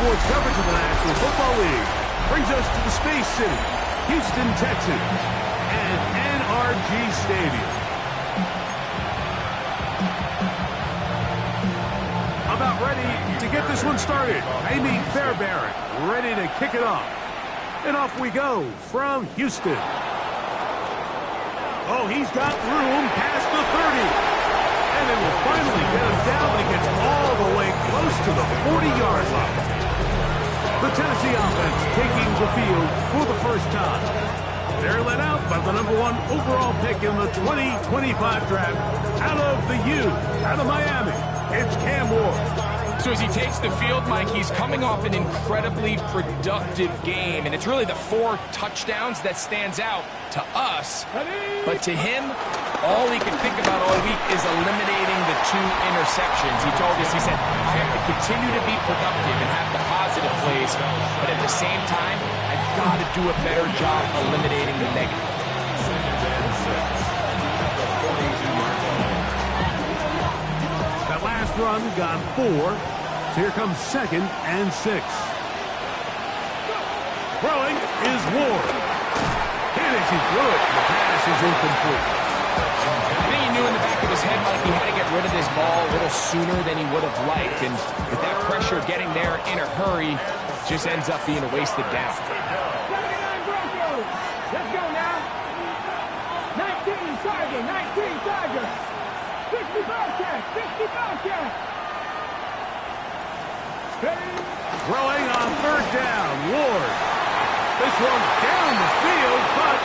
sports coverage of the National Football League brings us to the Space City, Houston Texans, and NRG Stadium. About ready to get this one started. Amy Fairbairn ready to kick it off. And off we go from Houston. Oh, he's got room past the 30. And it will finally get him down when he gets all the way close to the 40-yard line. The Tennessee offense taking the field for the first time. They're led out by the #1 overall pick in the 2025 draft out of the U, out of Miami. It's Cam Ward. So as he takes the field, Mike, he's coming off an incredibly productive game, and it's really the 4 touchdowns that stands out to us. But to him, all he can think about all week is eliminating the 2 interceptions. He told us, he said, I have to continue to be productive and have the positive plays, but at the same time, I've got to do a better job eliminating the negative. That last run got 4. So here comes 2nd and 6. Throwing is Ward. And as he threw it, the pass is incomplete. I think he knew in the back of his head, Mike, he had to get rid of this ball a little sooner than he would have liked. And with that pressure getting there in a hurry, just ends up being a wasted down. Let's go now. 19 Tigers. 60 Bobcats. 60 Bobcats. Throwing on 3rd down, Ward. This one down the field, but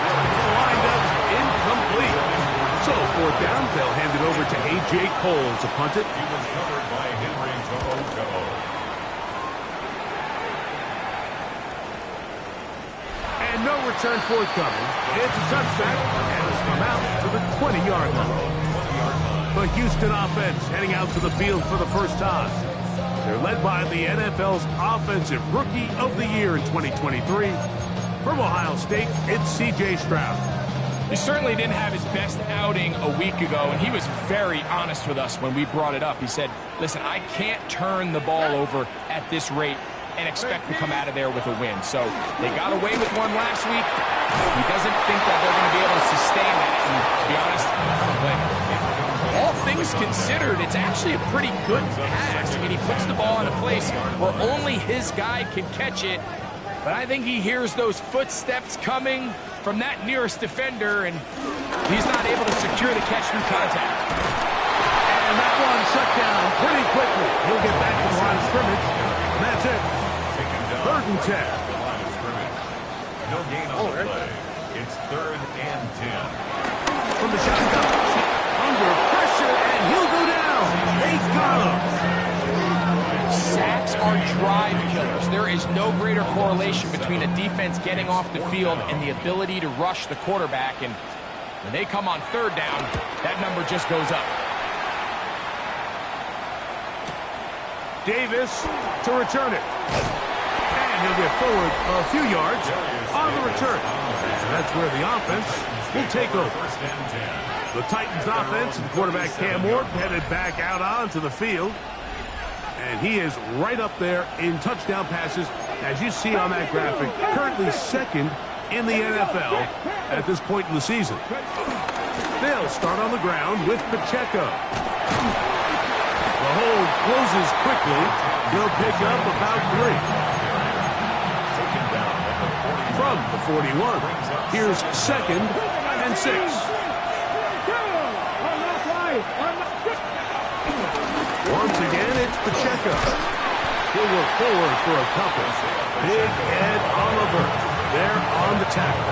lined up incomplete. So 4th down, they'll hand it over to A.J. Cole to punt it. He was covered by Henry To'o. And no return forthcoming. It's a touchback, and it's come out to the 20-yard line. The Houston offense heading out to the field for the first time. They're led by the NFL's Offensive Rookie of the Year in 2023. From Ohio State, it's C.J. Stroud. He certainly didn't have his best outing a week ago, and he was very honest with us when we brought it up. He said, listen, I can't turn the ball over at this rate and expect to come out of there with a win. So they got away with one last week. He doesn't think that they're going to be able to sustain that, and to be honest, I don't blame him. All things considered, it's actually a pretty good pass. I mean, he puts the ball in a place where only his guy can catch it. But I think he hears those footsteps coming from that nearest defender, and he's not able to secure the catch through contact. And that one shut down pretty quickly. He'll get back to the line of scrimmage, and that's it. 3rd and 10. No gain on the play. It's 3rd and 10. From the shotgun, under pressure, and he'll go down. They got him. Sacks are drive killers. There is no greater correlation between a defense getting off the field and the ability to rush the quarterback. And when they come on 3rd down, that number just goes up. Davis to return it. And he'll get forward a few yards on the return. And that's where the offense will take over. The Titans offense and quarterback Cam Ward headed back out onto the field. And he is right up there in touchdown passes, as you see on that graphic. Currently 2nd in the NFL at this point in the season. They'll start on the ground with Pacheco. The hold closes quickly. He'll pick up about 3. From the 41, here's 2nd and 6. Once again, it's Pacheco. He'll work forward for a couple. Big Ed Oliver there on the tackle.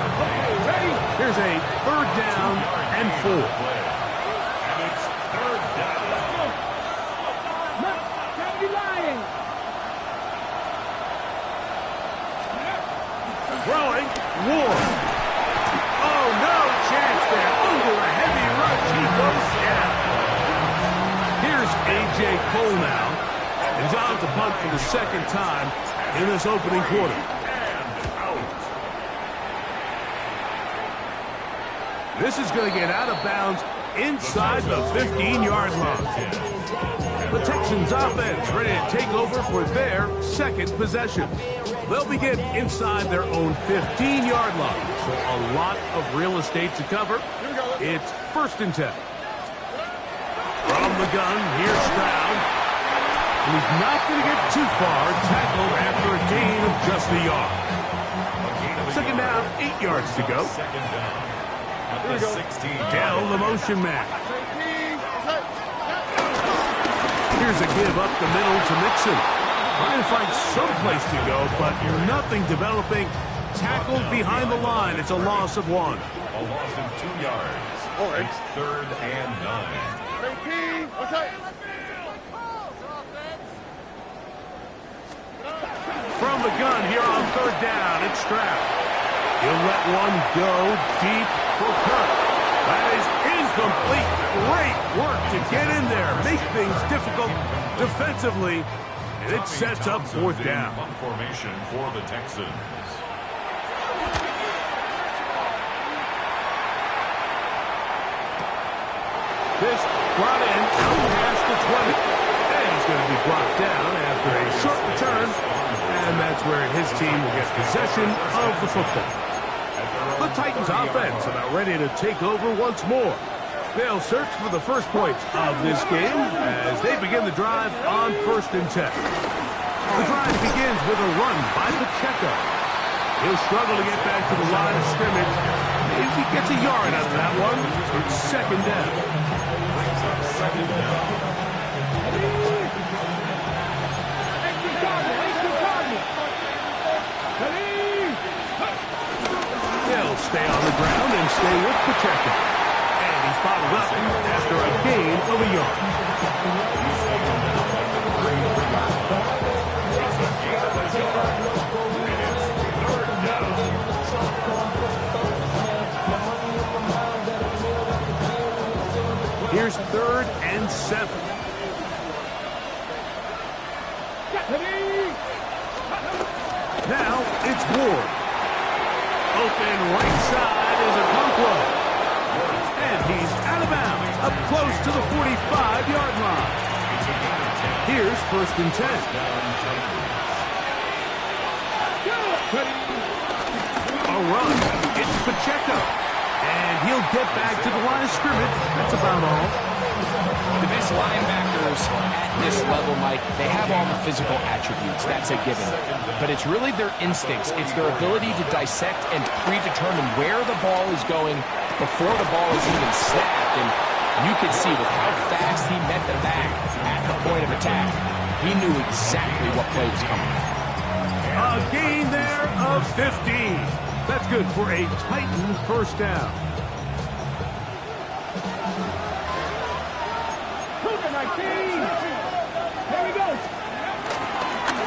Here's a 3rd down and 4. And it's 3rd down. Throwing, Ward. Oh, no chance there. Under a heavy rush, he goes down. Here's A.J. Cole now. He's on to punt for the 2nd time in this opening quarter. This is going to get out of bounds inside the 15-yard line. The Texans offense ready to take over for their second possession. They'll begin inside their own 15-yard line, so a lot of real estate to cover. It's 1st and 10. From the gun, here's Stroud. And he's not going to get too far, tackled after a gain of just a yard. 2nd down, 8 yards to go. Second down. At the 16. Dell, the motion man. Here's a give up the middle to Mixon. Trying to find some place to go, but nothing developing. Tackled behind the line. It's a loss of 1. A loss of 2 yards. It's 3rd and 9. From the gun here on 3rd down, it's Stroud. He'll let one go deep for Kirk. That is incomplete. Great work to get in there, make things difficult defensively, and it sets up 4th down. Formation for the Texans. This brought in out past the 20. And he's going to be brought down after a short return, and that's where his team will get possession of the football. The Titans offense about ready to take over once more. They'll search for the first points of this game as they begin the drive on 1st and 10. The drive begins with a run by Pacheco. He'll struggle to get back to the line of scrimmage. If he gets a yard out of that one, it's 2nd down. They'll stay on the ground and stay with Pacheco. And he's bottled up after a gain of a yard. Here's 3rd and 7. Now it's Ward. Open right side is a Okonkwo. And he's out of bounds, up close to the 45-yard line. Here's 1st and 10. A run. It's Pacheco. And he'll get back to the line of scrimmage. That's about all. The best linebackers at this level, Mike, they have all the physical attributes. That's a given. But it's really their instincts. It's their ability to dissect and predetermine where the ball is going before the ball is even snapped. And you can see with how fast he met the back at the point of attack, he knew exactly what play was coming. A gain there of 15. That's good for a Titan 1st down. There we go.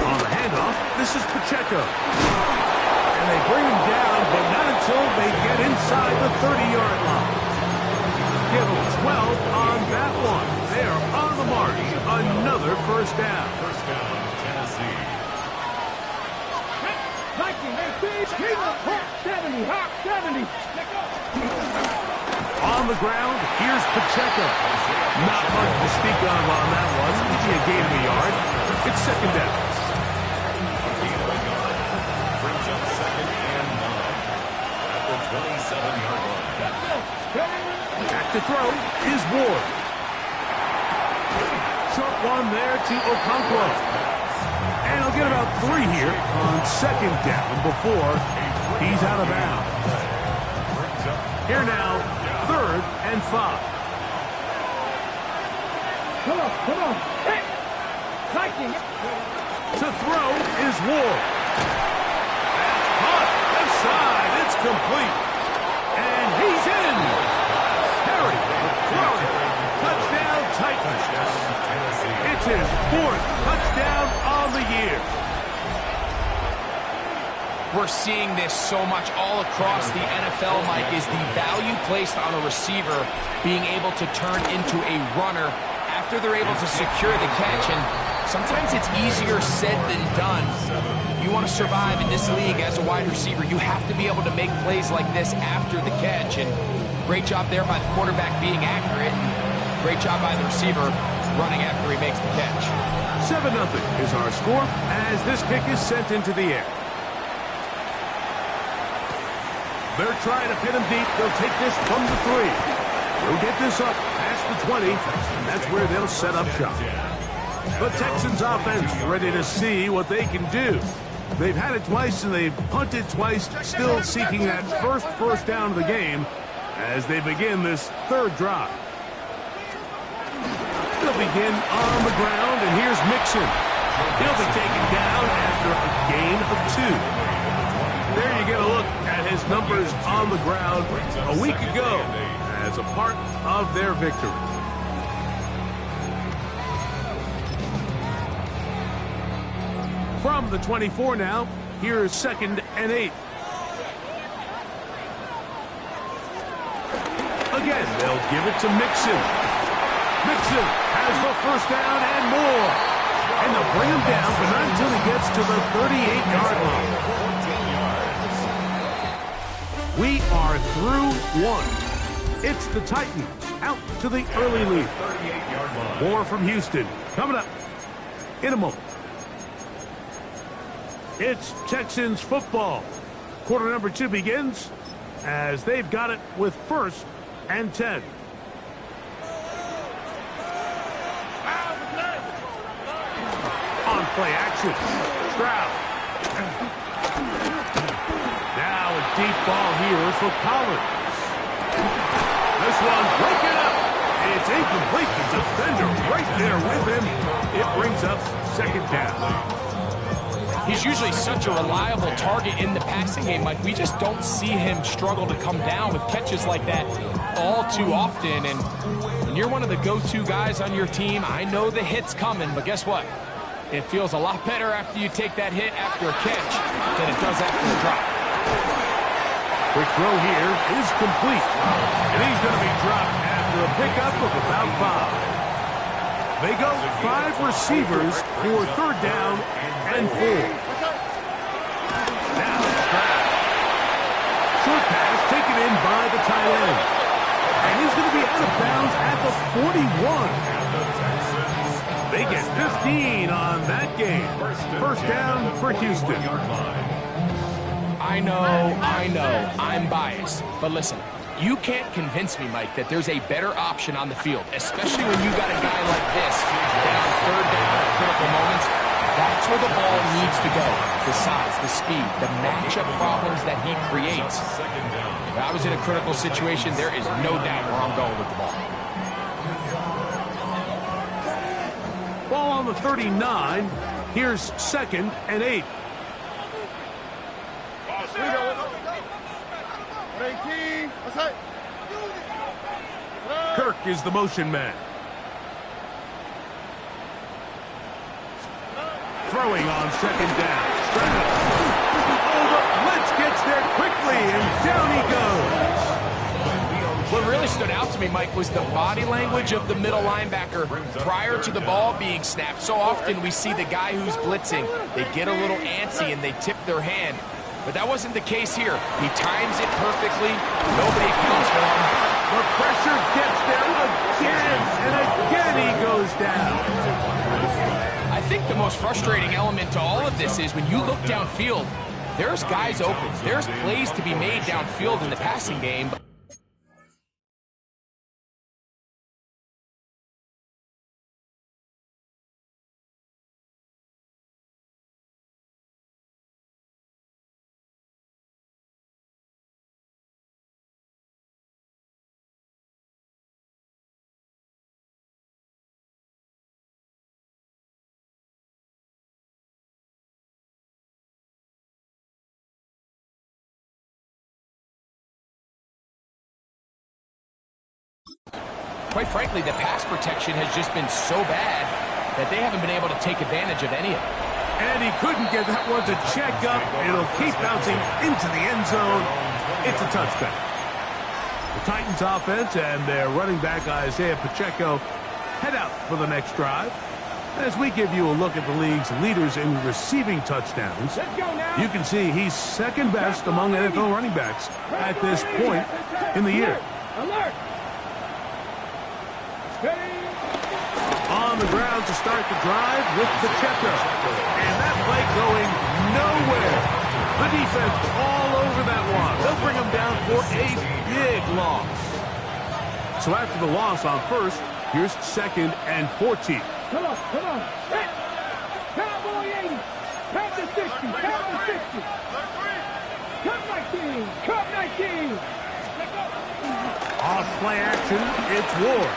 On the handoff, this is Pacheco. And they bring him down, but not until they get inside the 30-yard line. Give him 12 on that one. They are on the march. Another 1st down. 1st down, Tennessee. Hawk 70, Hawk 70. On the ground, here's Pacheco. Not much to speak of on that one. Maybe a gain of a yard. It's 2nd down. Brings up 2nd and 9. At the 27-yard line. Back to throw is Ward. Short one there to Okonkwo. And he'll get about 3 here on 2nd down before he's out of bounds. Here now, 3rd and 5. Come on. Hey! Viking. To throw is Ward. That's caught. Left side. It's complete. And he's in. Harry, the throw. Touchdown, Titans. It's his 4th touchdown on the year. We're seeing this so much all across the NFL, Mike, is the value placed on a receiver being able to turn into a runner after they're able to secure the catch. And sometimes it's easier said than done. If you want to survive in this league as a wide receiver, you have to be able to make plays like this after the catch. And great job there by the quarterback being accurate. And great job by the receiver running after he makes the catch. 7-0 is our score as this kick is sent into the air. They're trying to pin him deep. They'll take this from the 3. They'll get this up past the 20, and that's where they'll set up shop. The Texans offense ready to see what they can do. They've had it twice, and they've punted twice, still seeking that first down of the game as they begin this third drive. They'll begin on the ground, and here's Mixon. He'll be taken down after a gain of 2. There you get a look at his numbers on the ground a week ago as a part of their victory. From the 24 now, here's 2nd and 8. Again, they'll give it to Mixon. Mixon has the first down and more. And they'll bring him down, but not until he gets to the 38-yard line. We are through 1. It's the Titans out to the early lead. More from Houston coming up in a moment. It's Texans football. Quarter number 2 begins as they've got it with 1st and 10. On play action. Stroud. Now a deep ball here for Collins. This one breaking up. It's incomplete. The defender right there with him. It brings up 2nd down. He's usually such a reliable target in the passing game. Like, we just don't see him struggle to come down with catches like that all too often. And when you're one of the go-to guys on your team, I know the hit's coming, but guess what? It feels a lot better after you take that hit after a catch than it does after a drop. Quick throw here is complete. And he's going to be dropped after a pickup of about 5. They go 5 receivers for 3rd down and 4. Now, short pass taken in by the tight end. And he's going to be out of bounds at the 41. They get 15 on that game. 1st down for Houston. I know, I'm biased. But listen, you can't convince me, Mike, that there's a better option on the field, especially when you got a guy like this down 3rd down at critical moments. That's where the ball needs to go. The size, the speed, the matchup problems that he creates. If I was in a critical situation, there is no doubt where I'm going with the ball. Ball on the 39. Here's 2nd and 8. Kirk is the motion man. Throwing on 2nd down. Stroud. Oh, the blitz gets there quickly, and down he goes. What really stood out to me, Mike, was the body language of the middle linebacker prior to the ball being snapped. So often we see the guy who's blitzing, they get a little antsy and they tip their hand. But that wasn't the case here. He times it perfectly. Nobody accounts for him. The pressure gets there again, and again he goes down. I think the most frustrating element to all of this is when you look downfield, there's guys open. There's plays to be made downfield in the passing game. Quite frankly, the pass protection has just been so bad that they haven't been able to take advantage of any of it. And he couldn't get that one to check up. It'll keep bouncing into the end zone. It's a touchdown. The Titans offense and their running back Isaiah Pacheco head out for the next drive. As we give you a look at the league's leaders in receiving touchdowns, you can see he's 2nd best among NFL running backs at this point in the year. Alert! On on the ground to start the drive with Pacheco. And that play going nowhere. The defense all over that one. They'll bring them down for a big loss. So after the loss on first, here's 2nd and 14. Come on. Hit. Cowboy 80. Count to 60. Count to 60. Cut 19. Cut 19. Off play action, it's Ward.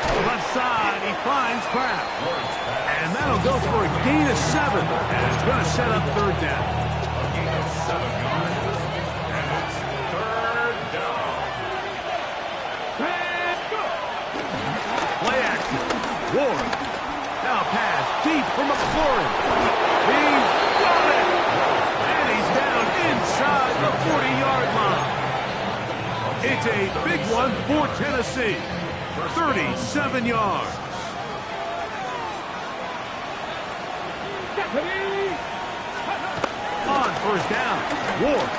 Left side, he finds Kraft. And that'll go for a gain of 7. And it's going to set up 3rd down. A gain of 7 yards. And it's 3rd down. Play action. Ward. Now pass deep from McLaurin. He's got it. And he's down inside the 40-yard line. It's a big one for Tennessee. 37 yards. On 1st down, Ward.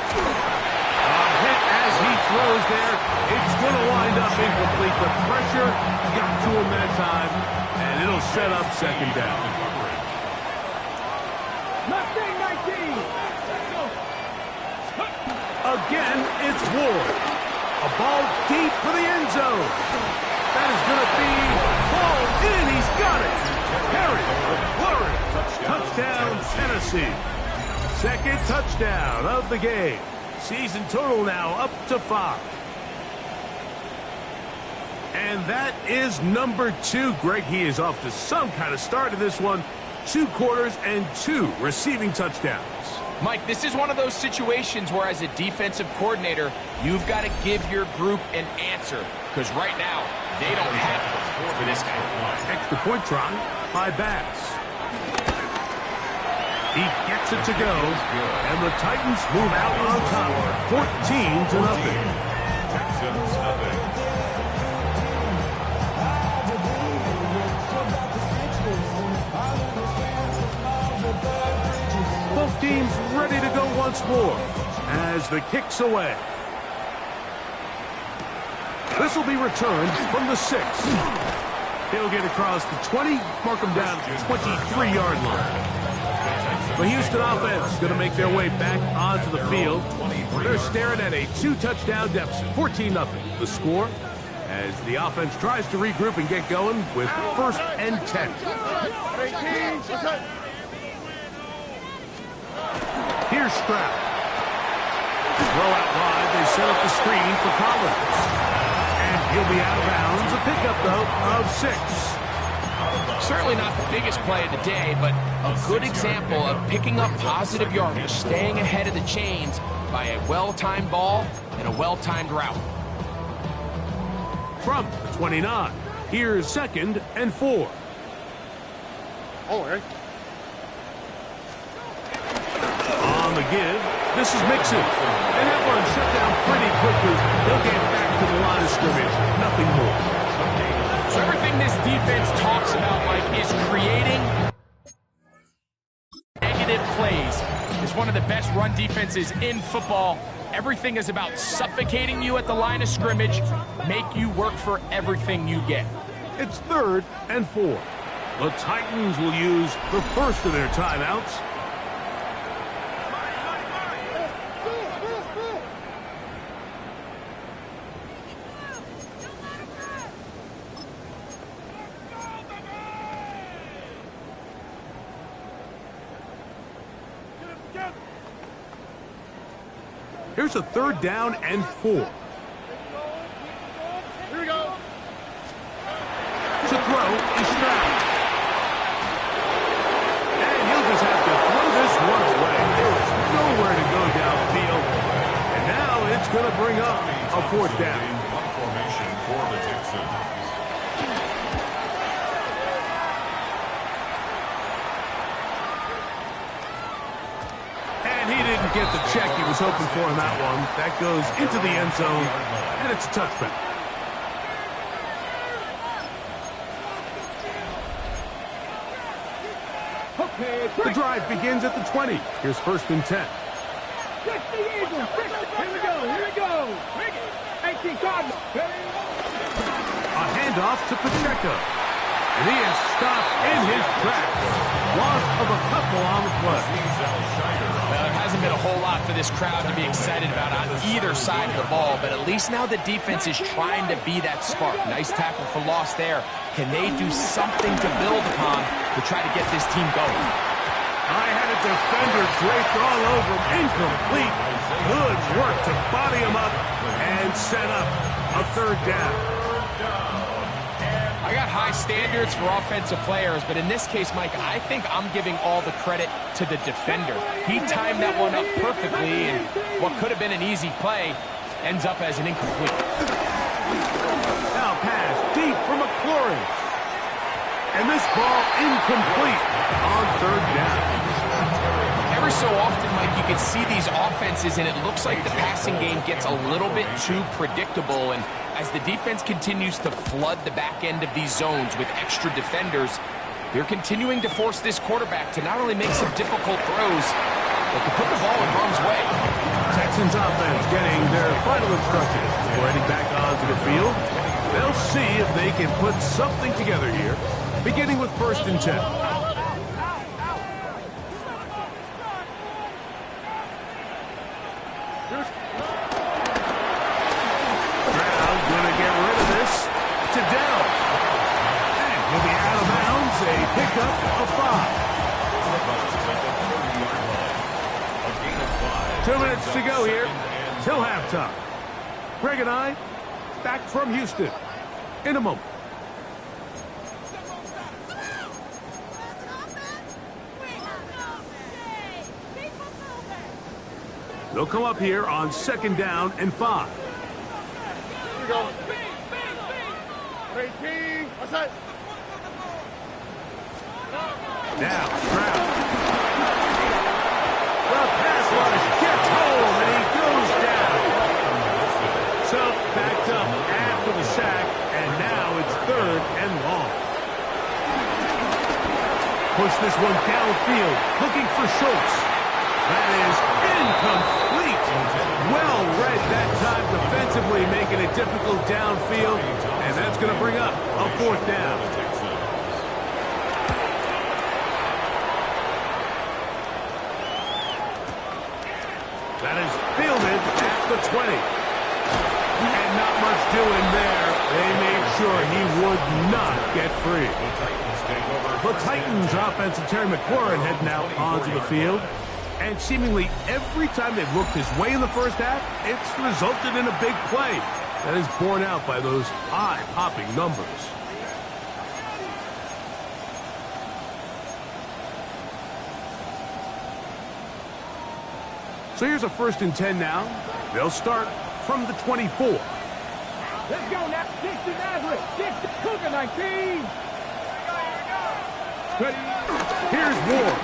A hit as he throws there. It's going to wind up incomplete. The pressure got to him that time, and it'll set up 2nd down. Again, it's Ward. A ball deep for the end zone. That is going to be ball in. He's got it. Harry, Flurry. Touchdown, Tennessee. 2nd touchdown of the game. Season total now up to 5. And that is number 2. Greg, he is off to some kind of start in this one. 2 quarters and 2 receiving touchdowns. Mike, this is one of those situations where as a defensive coordinator, you've got to give your group an answer. Because right now, they don't have it for this guy. Extra point try by Bass. He gets it to go. And the Titans move out on top. 14-0. Texans nothing. Both teams ready to go once more as the kick's away. This will be returned from the 6. He'll get across the 20, mark him down at the 23-yard line. The Houston offense going to make their way back onto the field. They're staring at a 2-touchdown deficit, 14-0. The score as the offense tries to regroup and get going with 1st and 10. Here's Stroud. Throw out wide. They set up the screen for Collins. And he'll be out of bounds. A pickup, though, of 6. Certainly not the biggest play of the day, but a good example of picking up positive yardage, staying ahead of the chains by a well-timed ball and a well-timed route. From the 29, here's 2nd and 4. All right. On the give, this is Mixon. And that one shut down pretty quickly. He'll get back to the line of scrimmage. Nothing more. So everything this defense talks about, Mike, is creating negative plays. It's one of the best run defenses in football. Everything is about suffocating you at the line of scrimmage, make you work for everything you get. It's 3rd and 4. The Titans will use the first of their timeouts. Here's a 3rd down and 4. Here we go. To throw is Stroud. And he'll just have to throw this one away. There is nowhere to go downfield. And now it's going to bring up a 4th down. Formation for the Texans. And he didn't get the check he was hoping for in that one. That goes into the end zone, and it's a touchback. The drive begins at the 20. Here's 1st and 10. 60 Eagles. 60. Here we go. 18 Cardinals. A handoff to Pacheco. And he is stopped in his tracks. Loss of a couple on the play. Well, there hasn't been a whole lot for this crowd to be excited about on either side of the ball, but at least now the defense is trying to be that spark. Nice tackle for loss there. Can they do something to build upon to try to get this team going? I had a defender draped all over him. Incomplete. Good work to body him up and set up a third down. I got high standards for offensive players, but in this case, Mike, I think I'm giving all the credit to the defender. He timed that one up perfectly, and what could have been an easy play ends up as an incomplete. Now pass deep for McLaurin. And this ball incomplete on third down. Every so often, Mike, you can see these offenses, and it looks like the passing game gets a little bit too predictable, and as the defense continues to flood the back end of these zones with extra defenders, they're continuing to force this quarterback to not only make some difficult throws, but to put the ball in harm's way. Texans offense getting their final instructions before heading back onto the field. They'll see if they can put something together here, beginning with 1st and 10. Pickup of 5. 2 minutes to go here till halftime. Greg and I back from Houston in a moment. They'll come up here on 2nd down and 5. Here we go. 18. What's that? Now, Stroud. The pass rush gets home, and he goes down. So, backed up after the sack, and now it's 3rd and long. Push this one downfield, looking for Schultz. That is incomplete. Well read that time defensively, making it difficult downfield, and that's going to bring up a 4th down. That is fielded at the 20. And not much doing there. They made sure he would not get free. The Titans offensive Terry McLaurin heading out onto the field. And seemingly every time they've looked his way in the first half, it's resulted in a big play. That is borne out by those eye-popping numbers. So here's a 1st and 10 now. They'll start from the 24. Let's go now. 60 Nazareth. 60 Cougar 19. Here's Ward.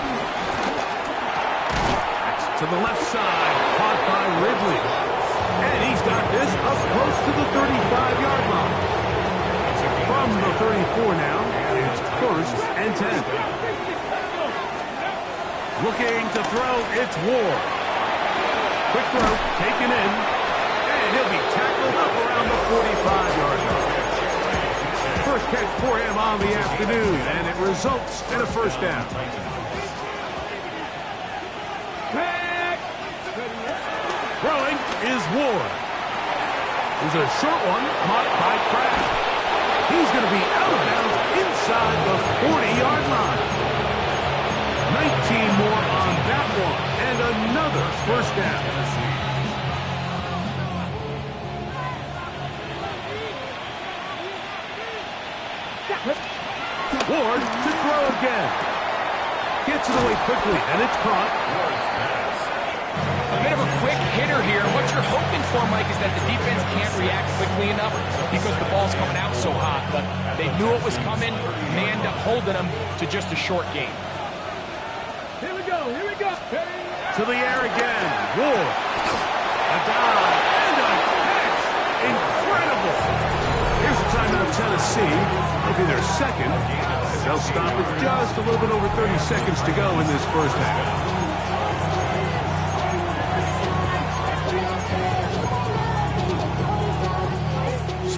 To the left side. Caught by Ridley. And he's got this up close to the 35-yard line. From the 34 now, it's 1st and 10. Looking to throw, it's Ward. Quick throw, taken in, and he'll be tackled up around the 45-yard line. First catch for him on the afternoon, and it results in a 1st down. Throwing is Ward. There's a short one caught by Kraft. He's going to be out of bounds inside the 40-yard line. 19 more on that one, and another 1st down. Ward to throw again. Gets it away quickly, and it's caught. A bit of a quick hitter here. What you're hoping for, Mike, is that the defense can't react quickly enough because the ball's coming out so hot. But they knew it was coming, and they end up holding them to just a short game. Here we go. Here we go. To the air again. Ward. A dive and a catch. Incredible. Here's a timeout, Tennessee. It'll be their 2nd. As they'll stop with just a little bit over 30 seconds to go in this 1st half.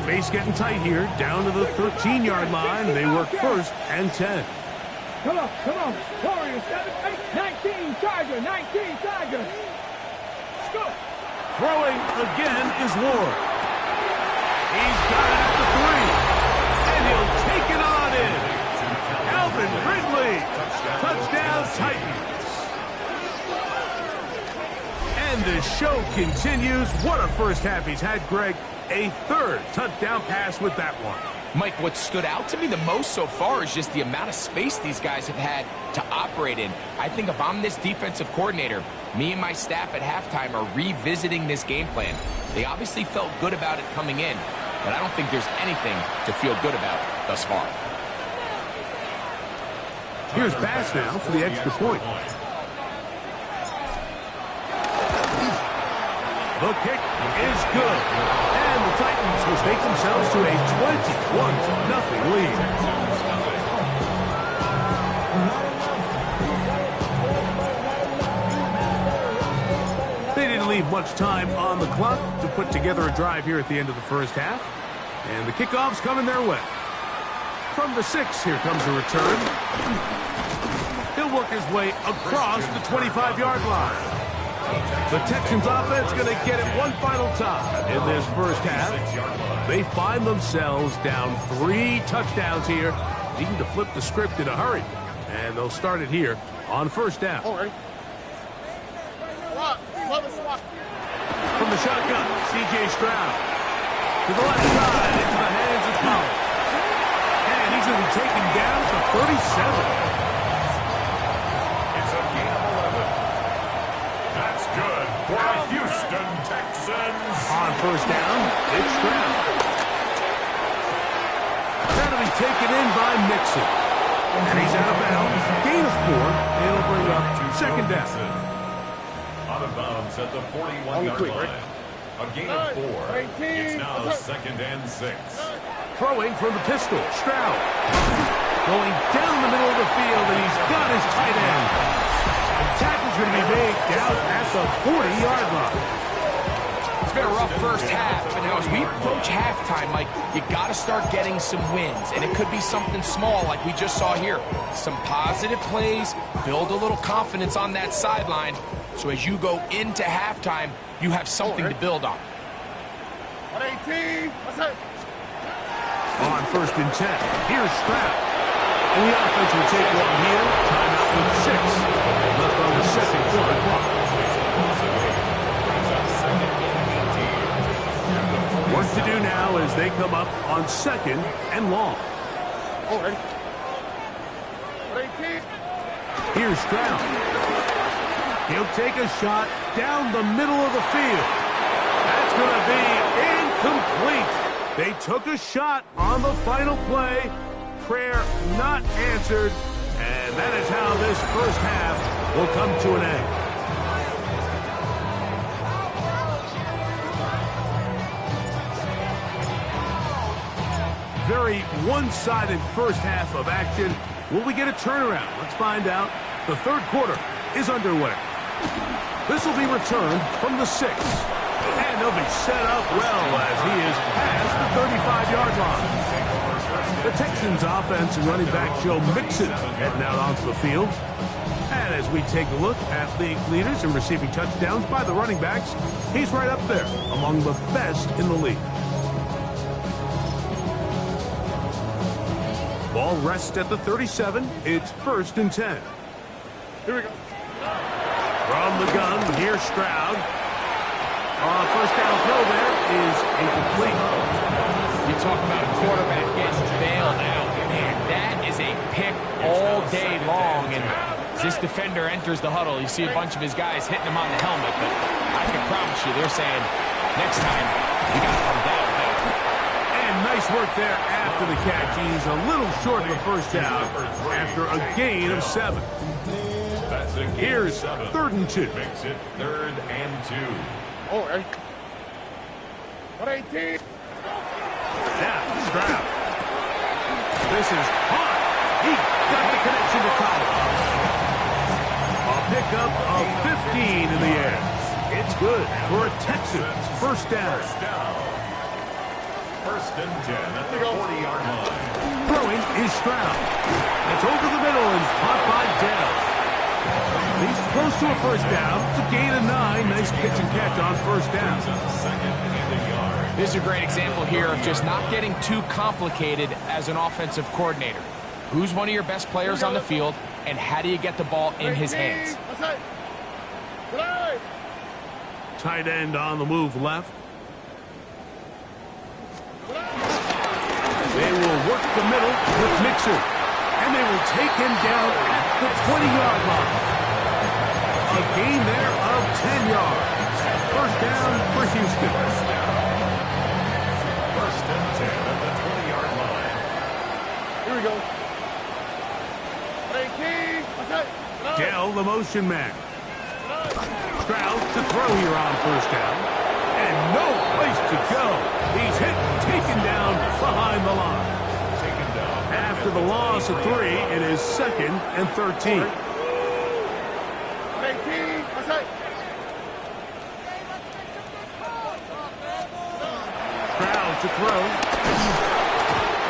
Space getting tight here. Down to the 13-yard line. They work 1st and 10. Come on. Warriors, 7, 8, 19, Tiger, 19, Tiger. Let's go. Throwing again is Ward. He's got it at the 3. And he'll take it on in. Alvin Ridley. Touchdown Titans. And the show continues. What a first half he's had, Greg. A 3rd touchdown pass with that one. Mike, what stood out to me the most so far is just the amount of space these guys have had to operate in. I think if I'm this defensive coordinator, me and my staff at halftime are revisiting this game plan. They obviously felt good about it coming in, but I don't think there's anything to feel good about thus far. Here's Bass now for the extra point. The kick is good. And the Titans will take themselves to a 21-0 lead. They didn't leave much time on the clock to put together a drive here at the end of the first half. And the kickoff's coming their way. From the 6, here comes a return. He'll work his way across the 25-yard line. The Texans offense going to get it one final time in this first half. They find themselves down 3 touchdowns here, needing to flip the script in a hurry. And they'll start it here on 1st down. All right. From the shotgun, C.J. Stroud. To the left side, into the hands of Collins. And he's going to be taken down to 37. For the Houston Texans. On 1st down, it's Stroud. That'll be taken in by Mixon. And he's out of bounds. Gain of 4. It'll bring up 2nd down. Out of bounds at the 41-yard line. A gain of 4. It's now 2nd and 6. Throwing from the pistol, Stroud. Going down the middle of the field, and he's got his tight end. The tackle's going to be made down at the 40-yard line. It's been a rough first half, but now as we approach halftime, Mike, you got to start getting some wins, and it could be something small like we just saw here. Some positive plays, build a little confidence on that sideline, so as you go into halftime, you have something to build on. 118. On 1st and 10, here's Stroud. And the offense will take one here. Timeout with 6 left on the 2nd quarter clock. Work to do now as they come up on 2nd and long. All right. 118. Here's Stroud. He'll take a shot down the middle of the field. That's going to be incomplete. They took a shot on the final play. Prayer not answered. And that is how this first half will come to an end. Very one-sided first half of action. Will we get a turnaround? Let's find out. The 3rd quarter is underway. This will be returned from the 6. And they'll be set up well as he is past the 35-yard line. The Texans offense and running back Joe Mixon heading out onto the field. And as we take a look at league leaders in receiving touchdowns by the running backs, he's right up there among the best in the league. Ball rests at the 37. It's 1st and 10. Here we go. From the gun, here's Stroud. First down throw there is incomplete. You talk about a quarterback getting bailed out. Man, that is a pick all day long. And as this defender enters the huddle, you see a bunch of his guys hitting him on the helmet. But I can promise you, they're saying, next time, you got to come down. And nice work there after the catch. He's a little short of the first down after a gain of 7. That's a gain. Here's 7. 3rd and 2. Makes it 3rd and 2. All right. 118. Now, Stroud. This is hot. He got the connection to Collins. A pickup of 15 in the air. It's good for a Texans first down. First and 10 at the 40-yard line. Throwing is Stroud. It's over the middle and caught by Dell. He's close to a first down. It's a gain of 9. Nice pitch and catch on first down. Second and a yard. This is a great example here of just not getting too complicated as an offensive coordinator. Who's one of your best players on the field, and how do you get the ball in his hands? Tight end on the move left. They will work the middle with Mixon, and they will take him down at the 20-yard line. A gain there of 10 yards. First down for Houston. First and 10 at the 20-yard line. Here we go. 18. Dell, the motion man. Stroud to throw here on first down. And no place to go. He's hit and taken down behind the line. Taken down. After the loss of 3, it is 2nd and 13. 18. Stroud to throw.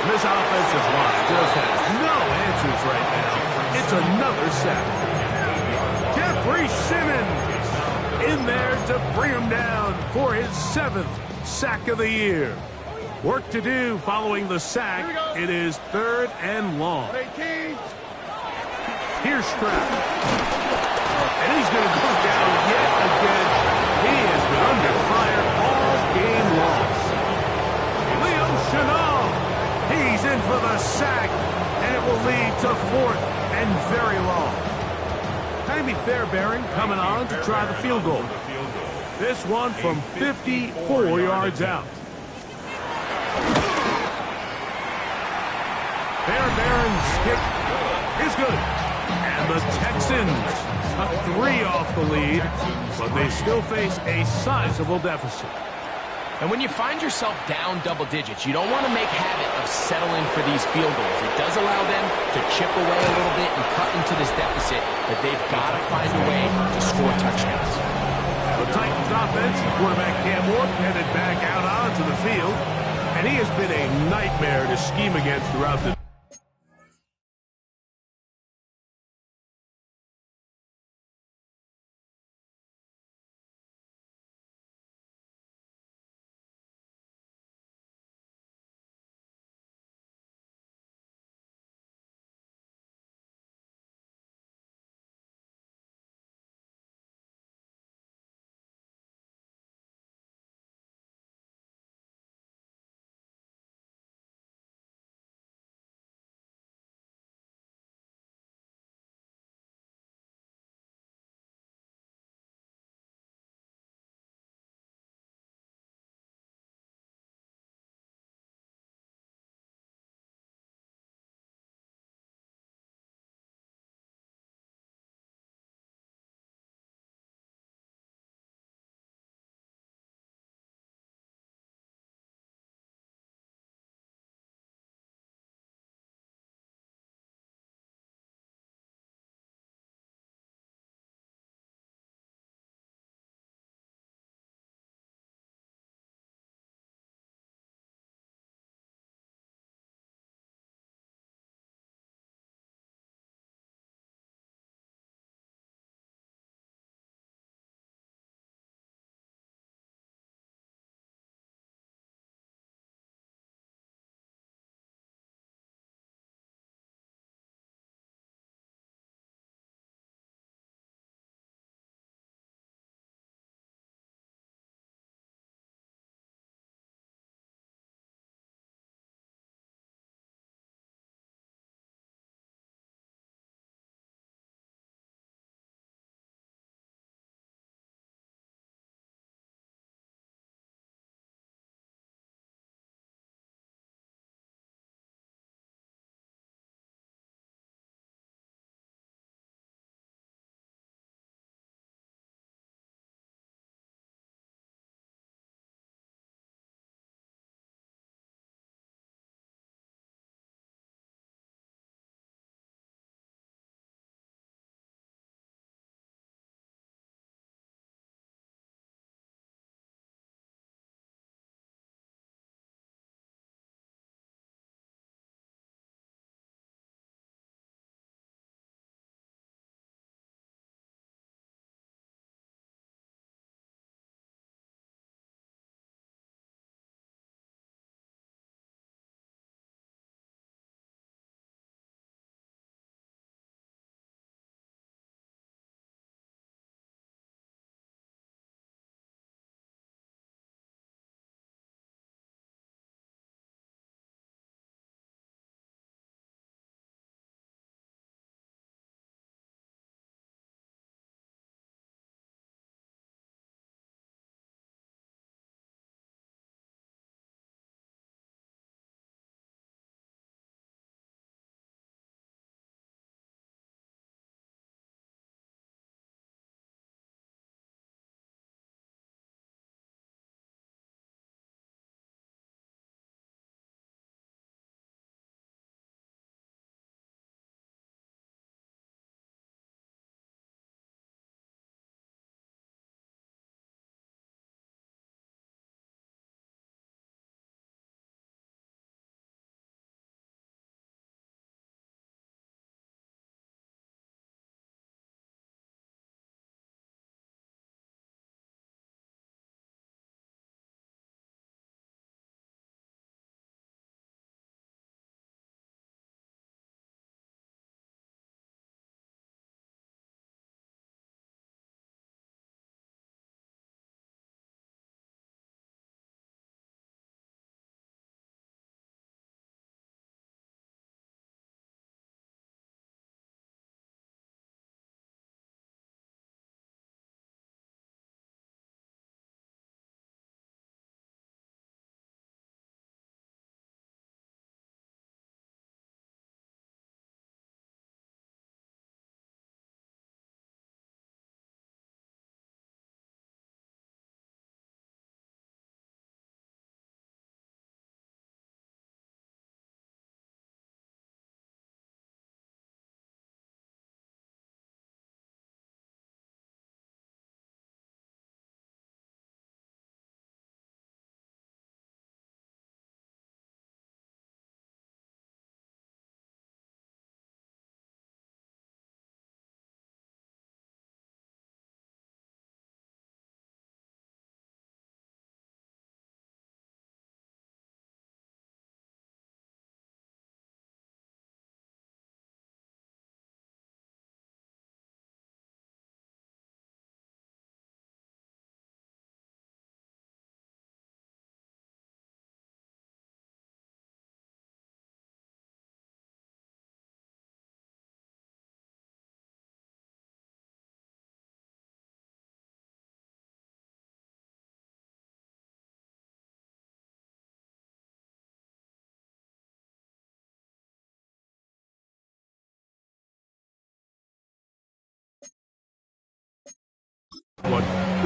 This offensive line just has no answers right now. It's another sack. Jeffrey Simmons in there to bring him down for his 7th sack of the year. Work to do following the sack. It is 3rd and long. 18. Here's Stroud. And he's going to go down yet again. He has been under fire all game long. Leo Chenal. He's in for the sack. And it will lead to 4th and very long. Timmy Fairbairn coming on to try the field goal. This one from 54 yards out. Fairbairn's kick is good. And the Texans cut 3 off the lead, but they still face a sizable deficit. And when you find yourself down double digits, you don't want to make habit of settling for these field goals. It does allow them to chip away a little bit and cut into this deficit, but they've got to find a way to score touchdowns. The Titans offense, quarterback Cam Ward headed back out onto the field, and he has been a nightmare to scheme against throughout the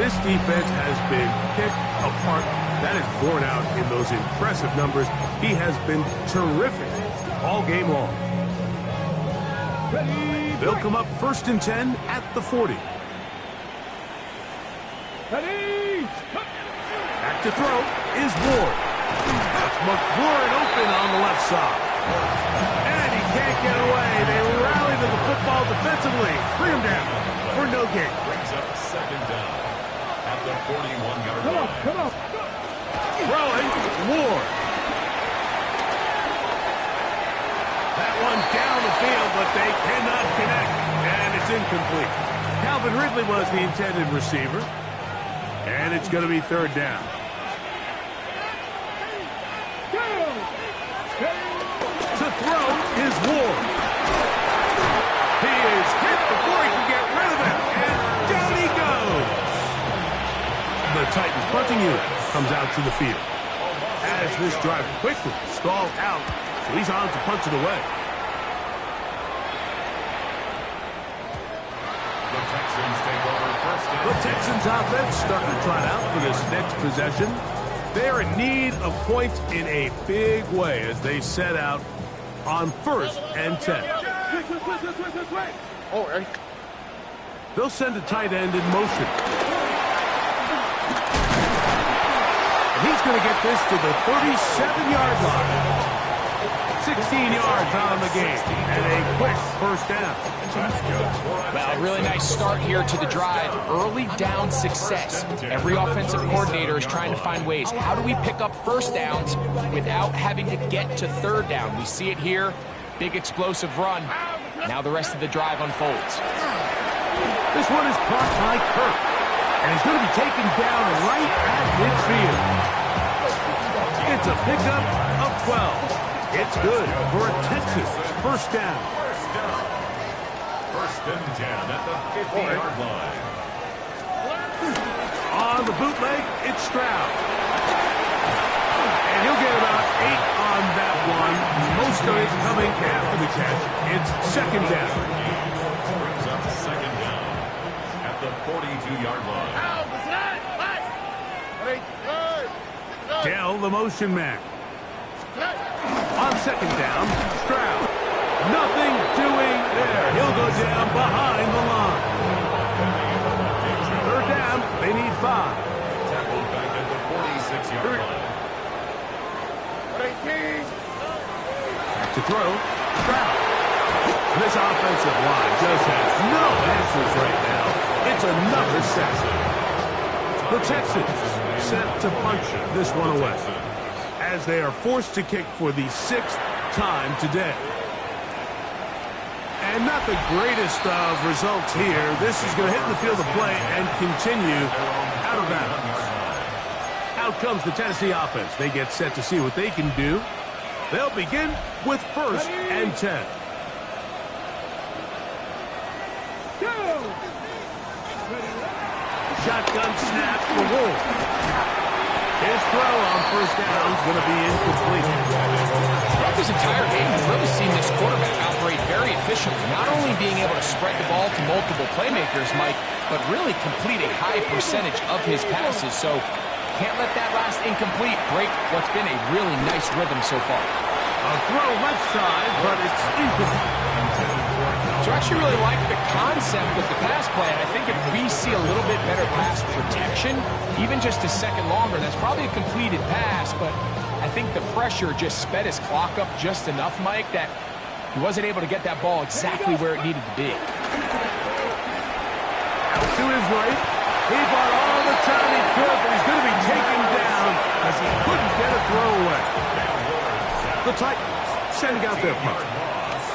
This defense has been picked apart. That is borne out in those impressive numbers. He has been terrific all game long. They'll come up 1st and 10 at the 40. Back to throw is Ward. That's McLaurin open on the left side. And he can't get away. They rally to the football defensively. Bring him down for no gain. Brings up 2nd down at the 41-yard line. Come on. Throwing, Ward. That one down the field, but they cannot connect. And it's incomplete. Calvin Ridley was the intended receiver. And it's going to be 3rd down. To throw is Ward. He is hit before he can get rid of it. And down he goes. The Titans punting unit comes out to the field. As this drive quickly stalled out, so he's on to punch it away. The Texans take over 1st and 10. The Texans offense starting to trot out for this next possession. They are in need of points in a big way as they set out on 1st and 10. Oh, right. They'll send a tight end in motion. And he's going to get this to the 37-yard line. 16 yards on the game and a quick 1st down. Well, a really nice start here to the drive. Early down success. Every offensive coordinator is trying to find ways. How do we pick up 1st downs without having to get to 3rd down? We see it here. Big explosive run. Now the rest of the drive unfolds. This one is caught by Kirk. And he's going to be taken down right at midfield. It's a pickup of 12. It's good for a Texas 1st down. 1st and 10 at the 50-yard line. On the bootleg, it's Stroud. And he'll get about 8 on that one. Most of it coming after the catch. It's 2nd down. Brings up 2nd down at the 42-yard line. Dell, the motion man. On 2nd down, Stroud. Nothing doing there. He'll go down behind the line. 3rd down, they need 5. Tackled back at the 46-yard line. Back to throw, Stroud. This offensive line just has no answers right now. It's another sack. The Texans set to punch this one away, as they are forced to kick for the 6th time today. And not the greatest of results here. This is going to hit the field of play and continue out of bounds. Out comes the Tennessee offense. They get set to see what they can do. They'll begin with 1st and 10. Shotgun snap for Wolf. His throw on 1st down is going to be incomplete. Throughout this entire game, we've really seen this quarterback operate very efficiently, not only being able to spread the ball to multiple playmakers, Mike, but really complete a high percentage of his passes. So can't let that last incomplete break what's been a really nice rhythm so far. A throw left side, but it's incomplete. So I actually really like the concept of the pass play, and I think if we see a little bit better pass protection, even just a second longer, that's probably a completed pass, but I think the pressure just sped his clock up just enough, Mike, that he wasn't able to get that ball exactly where it needed to be. Out to his right. He bought all the time he could, but he's going to be taken down as he couldn't get a throw away. The Titans sending out their punt,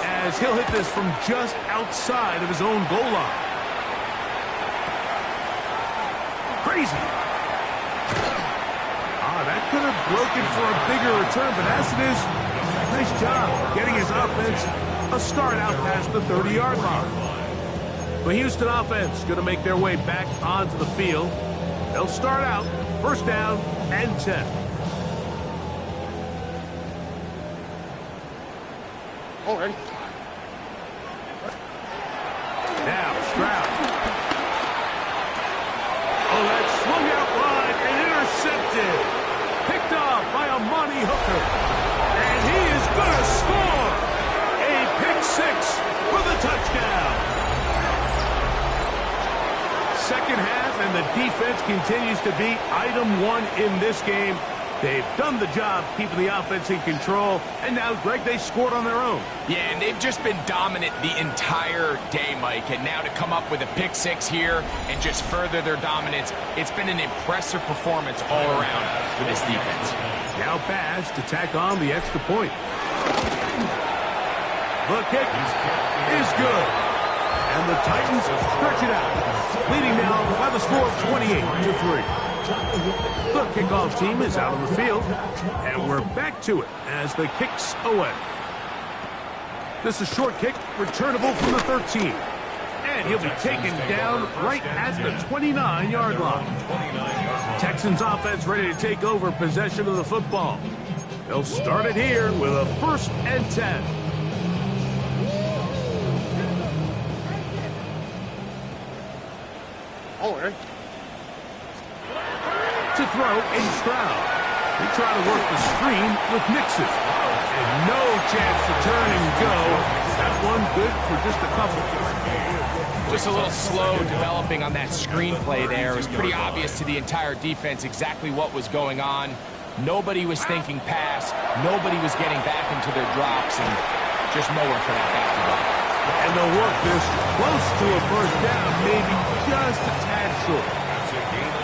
as he'll hit this from just outside of his own goal line. Crazy. That could have broken for a bigger return, but as it is, nice job getting his offense a start out past the 30-yard line. The Houston offense going to make their way back onto the field. They'll start out 1st down and 10. Oh, ready. Now, Stroud. Oh, that's second half, and the defense continues to be item one in this game. They've done the job keeping the offense in control, and now, Greg, they scored on their own. Yeah, and they've just been dominant the entire day, Mike. And now to come up with a pick six here and just further their dominance, it's been an impressive performance all around for this defense. Now Baz to tack on the extra point. The kick is good. And the Titans stretch it out, leading now by the score of 28-3. The kickoff team is out on the field, and we're back to it as the kick's away. This is a short kick, returnable from the 13. And he'll be taken down right at the 29-yard line. Texans offense ready to take over possession of the football. They'll start it here with a 1st and 10. To throw in Stroud. They try to work the screen with Mixon. And no chance to turn and go. That one good for just a couple. Just a little slow developing on that screenplay there. It was pretty obvious to the entire defense exactly what was going on. Nobody was thinking pass. Nobody was getting back into their drops, and just nowhere for that back to go. And they'll work this close to a 1st down, maybe just a tad short.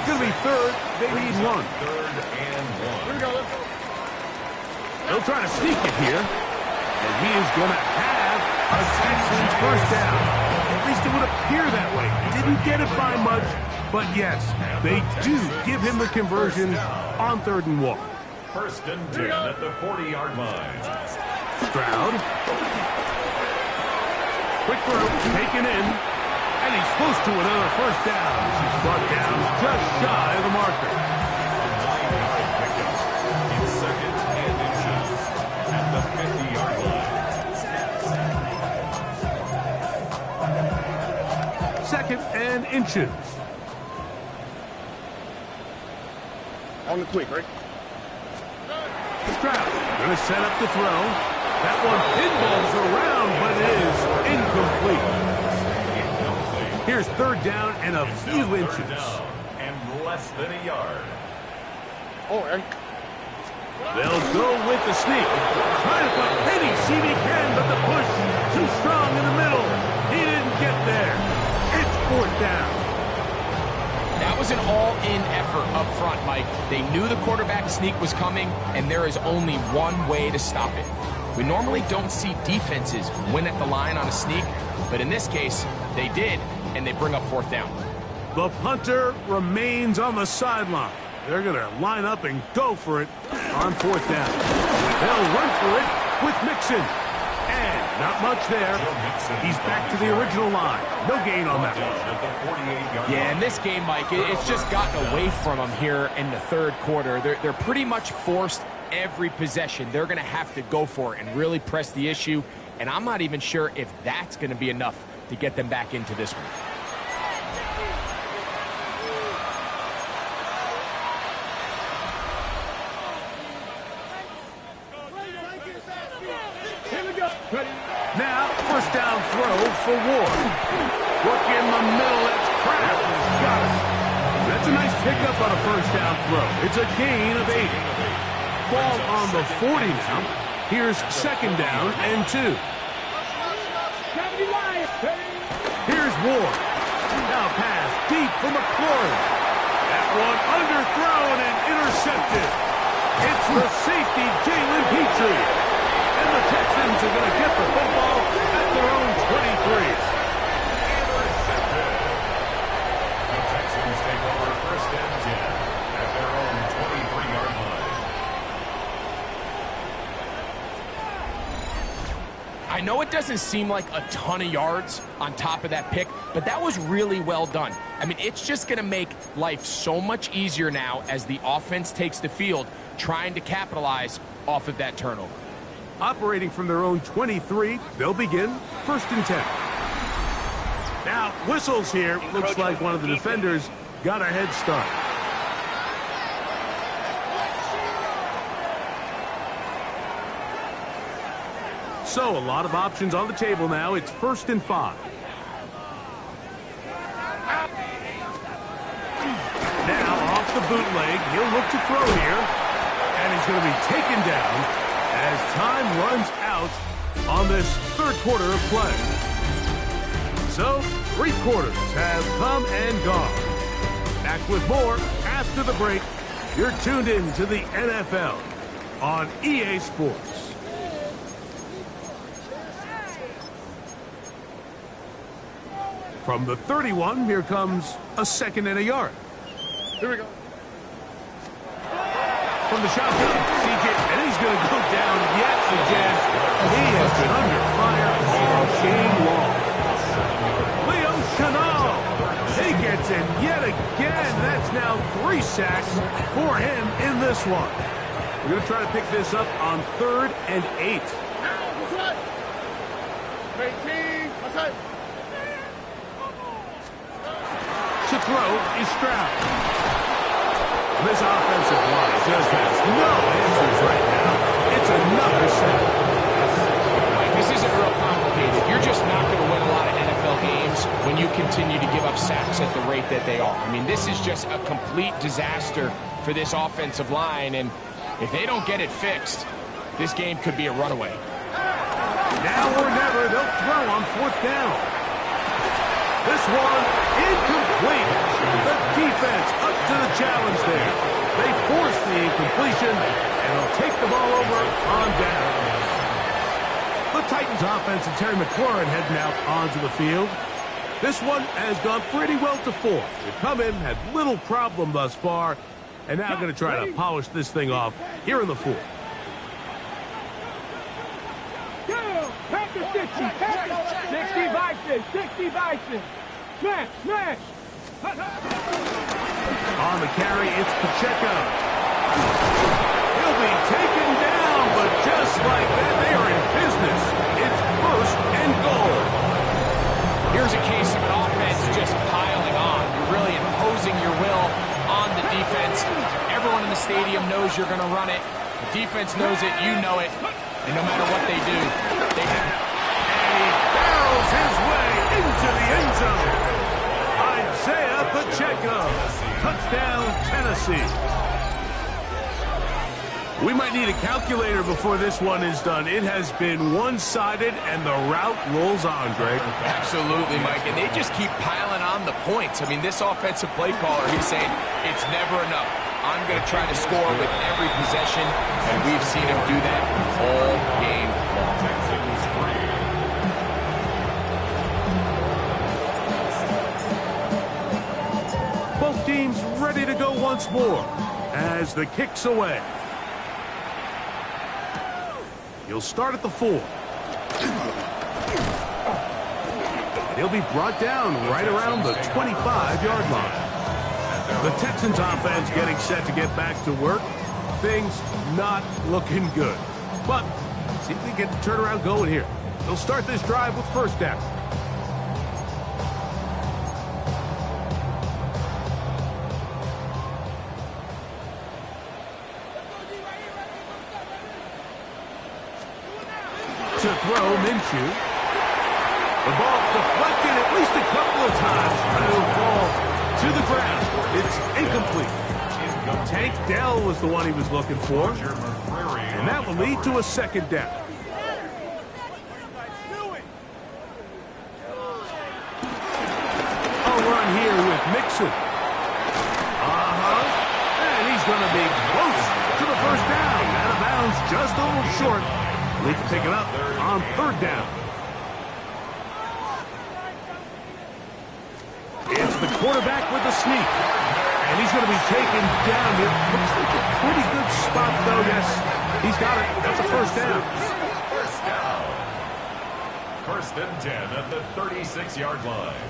It's going to be 3rd. They need 1. 3rd and 1. Here we go. They'll try to sneak it here. And he is going to have a Texans 1st down. At least it would appear that way. Didn't get it by much, but yes, they do give him the conversion on 3rd and 1. 1st and 10 at the 40-yard line. Stroud. Quick throw, taken in. And he's close to another 1st down. He's brought down just shy of the marker. 9-yard pickup. It's 2nd and inches at the 50-yard line. 2nd and inches. On the quick, right? Stroud going to set up the throw. That one pinballs around, but it is incomplete. Here's 3rd down and a few inches. And less than a yard. They'll go with the sneak. Trying to put any seam he can, but the push too strong in the middle. He didn't get there. It's 4th down. That was an all-in effort up front, Mike. They knew the quarterback sneak was coming, and there is only one way to stop it. We normally don't see defenses win at the line on a sneak, but in this case, they did, and they bring up 4th down. The punter remains on the sideline. They're going to line up and go for it on 4th down. They'll run for it with Mixon. And not much there. He's back to the original line. No gain on that one. Yeah, in this game, Mike, it's just gotten away from them here in the 3rd quarter. They're pretty much forced every possession. They're going to have to go for it and really press the issue. And I'm not even sure if that's going to be enough to get them back into this one. Now, 1st down throw for Ward. Work in the middle. That's Kraft. He's got it. That's a nice pickup on a 1st down throw. It's a gain of 8. Ball on the 40 now. Here's 2nd down and 2. Here's Ward. Now pass deep for McLaurin. That one underthrown and intercepted. It's the safety, Jalen Petrie. And the Texans are going to get the football at their own 23. Intercepted. The Texans take over 1st and 10 at their own 23-yard line. I know it doesn't seem like a ton of yards on top of that pick, but that was really well done. I mean, it's just going to make life so much easier now as the offense takes the field, trying to capitalize off of that turnover. Operating from their own 23, they'll begin 1st and 10. Now, whistles here. Looks like one of the defenders got a head start. So, a lot of options on the table now. It's 1st and 5. bootleg. He'll look to throw here. And he's going to be taken down as time runs out on this third quarter of play. So, 3 quarters have come and gone. Back with more after the break. You're tuned in to the NFL on EA Sports. From the 31, here comes a 2nd and a yard. Here we go. From the shotgun, CJ, and he's going to go down yet again. He has been under fire all game long. Leo Chenal, he gets in yet again. That's now 3 sacks for him in this one. We're going to try to pick this up on 3rd and 8. 18, outside. To throw is Stroud. This offensive line just has no answers right now. It's another sack. Mike, this isn't real complicated. You're just not going to win a lot of NFL games when you continue to give up sacks at the rate that they are. I mean, this is just a complete disaster for this offensive line, and if they don't get it fixed, this game could be a runaway. Now or never, they'll throw on 4th down. This one incomplete. The defense up to the challenge there. They force the incompletion, and they'll take the ball over on down. The Titans offense and Terry McLaurin heading out onto the field. This one has gone pretty well to 4. They've come in, had little problem thus far, and now going to try to polish this thing off here in the 4th. Pack the 60 vices, 60 vices. Smash. On the carry, it's Pacheco. He'll be taken down, but just like that, they are in business. It's 1st and goal. Here's a case of an offense just piling on. You're really imposing your will on the defense. Everyone in the stadium knows you're going to run it. The defense knows it, you know it. And no matter what they do, they have it. And he barrels his way into the end zone. Isaiah Pacheco. Touchdown, Tennessee. We might need a calculator before this one is done. It has been one-sided, and the route rolls on, Greg. Absolutely, Mike. And they just keep piling on the points. I mean, this offensive play caller, he's saying, it's never enough. I'm going to try to score with every possession, and we've seen him do that all game long. Both teams ready to go once more as the kick's away. He'll start at the 4. And he'll be brought down right around the 25-yard line. The Texans offense getting set to get back to work. Things not looking good. But see if they get the turnaround going here. They'll start this drive with 1st down. To throw, Minshew. The ball deflected at least a couple of times, but it'll fall to the ground. It's incomplete. Tank Dell was the one he was looking for, and that will lead to a 2nd down. A run here with Mixon. And he's going to be close to the 1st down. Out of bounds, just a little short. They can pick it up on 3rd down. It's the quarterback with the sneak. And he's going to be taken down. It looks like a pretty good spot, though. Yes, he's got it. That's a 1st down. 1st and 10 at the 36-yard line.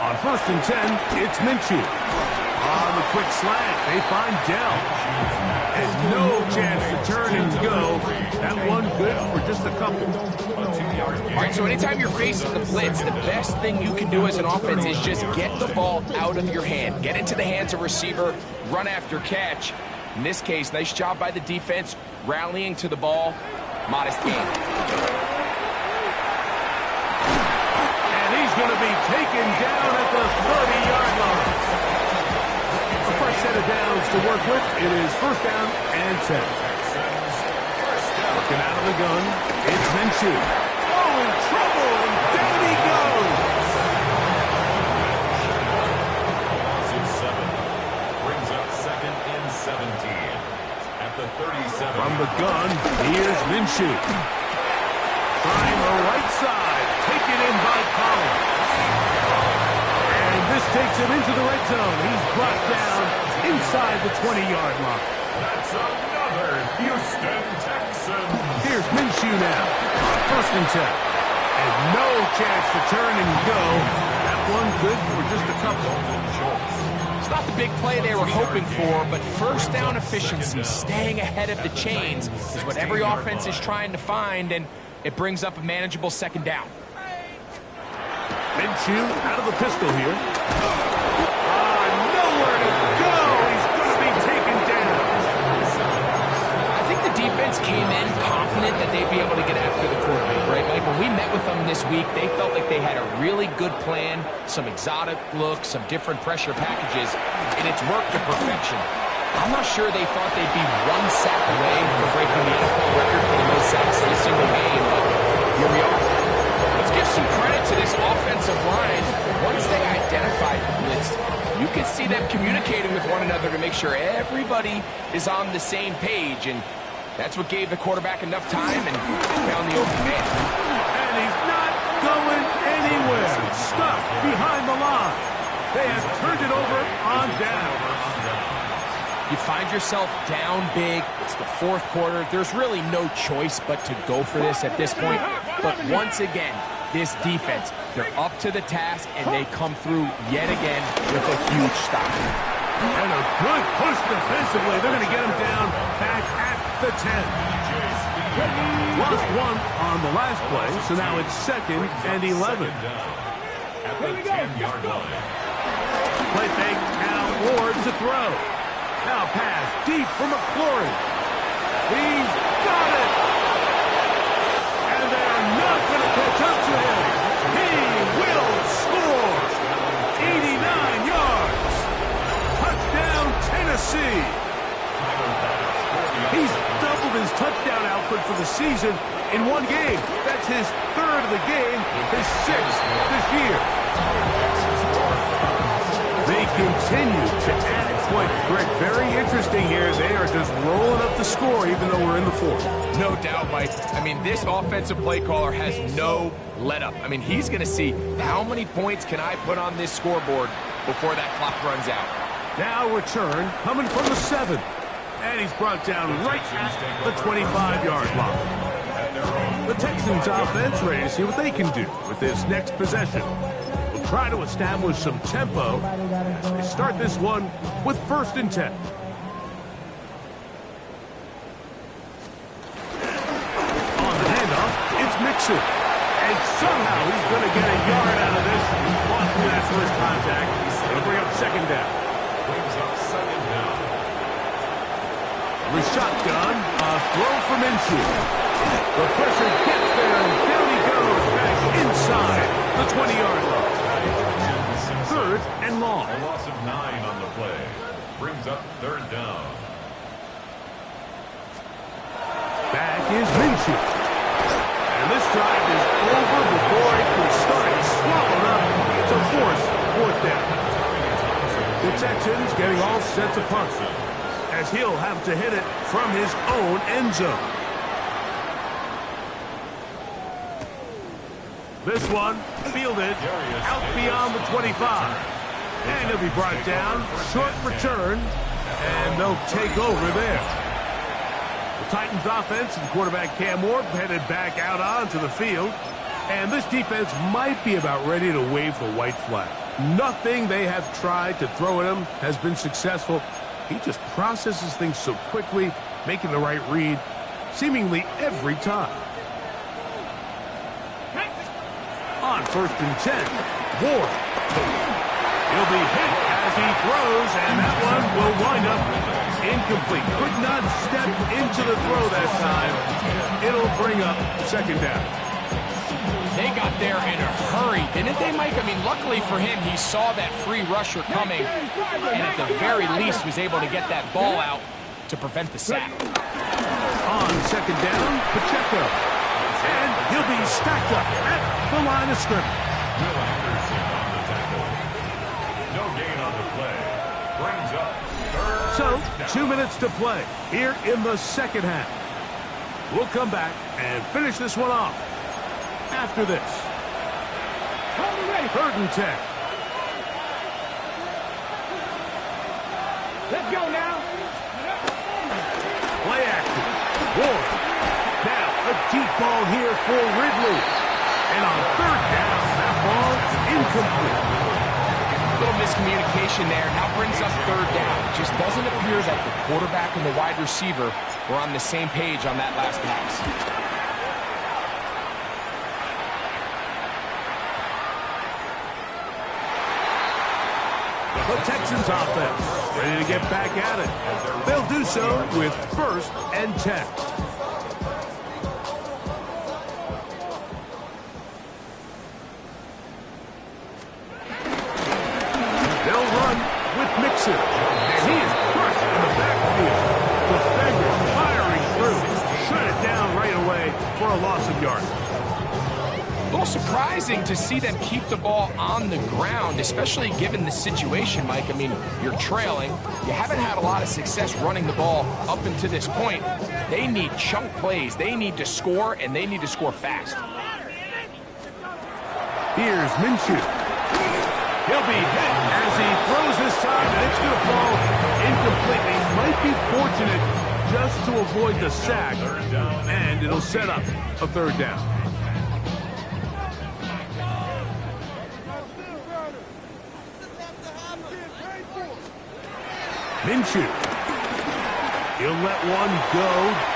On 1st and 10, it's Minshew. On the quick slant, they find Dell. And no chance to turn and go. That one good for just a couple. All right, so anytime you're facing the blitz, the best thing you can do as an offense is just get the ball out of your hand. Get into the hands of receiver, run after catch. In this case, nice job by the defense, rallying to the ball. Modest gain. And he's going to be taken down at the 30-yard line. A set of downs to work with. It is first down and 10. Looking out of the gun, it's Minshew. Oh, in trouble, and down he goes. Loss of 7. Brings up second and 17. At the 37. From the gun, here's Minshew. Trying the right side. Taken in by Collins. And this takes him into the red zone. He's brought down inside the 20-yard line. That's another Houston Texans. Here's Minshew now. First and 10. And no chance to turn and go. That one good for just a couple. It's not the big play they were hoping for, but first down efficiency, staying ahead of the chains, is what every offense is trying to find, and it brings up a manageable second down. Minshew out of the pistol here. Nowhere to go. He's going to be taken down. I think the defense came in confident that they'd be able to get after the quarterback, right? Like when we met with them this week, they felt like they had a really good plan, some exotic looks, some different pressure packages, and it's worked to perfection. I'm not sure they thought they'd be one sack away from breaking the NFL record for the most sacks in a single game, but here we are. Let's give some credit to this offensive line. Once they identified the blitz, you can see them communicating with one another to make sure everybody is on the same page, and that's what gave the quarterback enough time and found the open man. And he's not going anywhere. Stuck behind the line. They have turned it over on down. You find yourself down big. It's the fourth quarter. There's really no choice but to go for this at this point. But once again, this defense, they're up to the task, and they come through yet again with a huge stop. And a good push defensively. They're going to get him down back at the 10. Lost one on the last play, so now it's second and 11. At the 10-yard line. Play fake, now Ward to throw. Now pass deep for McClory. He's got it. And they're not going to catch up to him. He will score. 89 yards. Touchdown, Tennessee. He's doubled his touchdown output for the season in one game. That's his third of the game, his sixth this year. They continue to add points. Greg, very interesting here. They are just rolling up the score even though we're in the fourth. No doubt, Mike. I mean, this offensive play caller has no let up. I mean, he's going to see how many points can I put on this scoreboard before that clock runs out. Now return coming from the 7. And he's brought down right at the 25-yard line. The Texans offense ready to see what they can do with this next possession. We'll try to establish some tempo as they start this one with first and 10. On the handoff, it's Mixon. And somehow he's going to get a yard out of this. Fought through that first contact. It'll bring up second down. Brings up second down. The shotgun, a throw from Minshew. The pressure gets there, and down he goes back inside the 20-yard line. Third and long. A loss of 9 on the play. Brings up third down. Back is Minshew. And this drive is over before it can start. Swallowed up to force fourth down. The Texans getting all set to punt, as he'll have to hit it from his own end zone. This one fielded out beyond the 25. And he'll be brought down. Short return. And they'll take over there. The Titans offense and quarterback Cam Ward headed back out onto the field. And this defense might be about ready to wave the white flag. Nothing they have tried to throw at him has been successful. He just processes things so quickly, making the right read seemingly every time. On first and 10, Ward. He'll be hit as he throws, and that one will wind up incomplete. Could not step into the throw that time. It'll bring up second down. They got there in a hurry, didn't they, Mike? I mean, luckily for him, he saw that free rusher coming, and at the very least was able to get that ball out to prevent the sack. On second down, Pacheco. And he'll be stacked up at the line of scrimmage. Will Anderson on the tackle. No gain on the play. Brings up third So, 2 minutes to play here in the second half. We'll come back and finish this one off after this. 3rd and 10. Let's go now. Play action. Ward. Now a deep ball here for Ridley. And on 3rd down, that ball incomplete. Little miscommunication there. Now brings up 3rd down. It just doesn't appear that the quarterback and the wide receiver were on the same page on that last pass. The Texans offense ready to get back at it. They'll do so with 1st and 10. They'll run with Mixon. And he is crushed in the backfield. Defenders firing through. Shut it down right away for a loss of yards. A little surprising to see them keep the ball on the ground, especially given the situation, Mike. I mean, you're trailing. You haven't had a lot of success running the ball up until this point. They need chunk plays. They need to score, and they need to score fast. Here's Minshew. He'll be hit as he throws this time, and it's going to fall incomplete. He might be fortunate just to avoid the sack, and it'll set up a 3rd down. Minshew. He'll let one go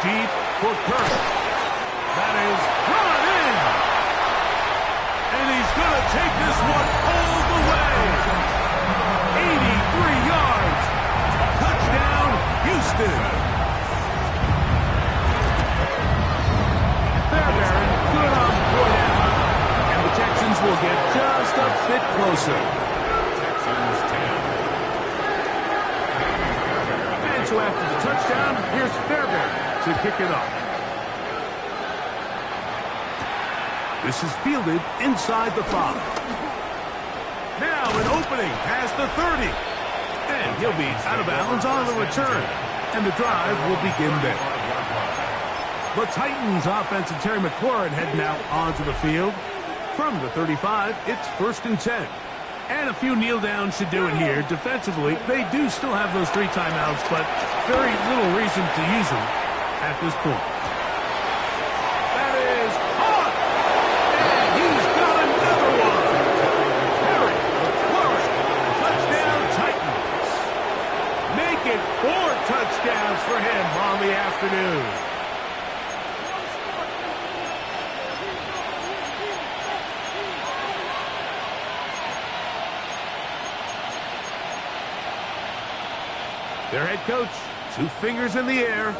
deep for Kirk. That is brought in. And he's going to take this one all the way. 83 yards. Touchdown, Houston. Fairbairn good on 4th down. And the Texans will get just a bit closer. Texans 10. So after the touchdown, here's Fairbairn to kick it off. This is fielded inside the 5. Now an opening past the 30. And he'll be out of bounds on the return. And the drive will begin there. The Titans offense and Terry McLaurin heading out onto the field. From the 35, it's 1st and 10. And a few kneel downs should do it here. Defensively, they do still have those 3 timeouts, but very little reason to use them at this point. That is caught! And he's got another one! Terry McLaurin, touchdown Titans. Make it 4 touchdowns for him on the afternoon. Their head coach, 2 fingers in the air.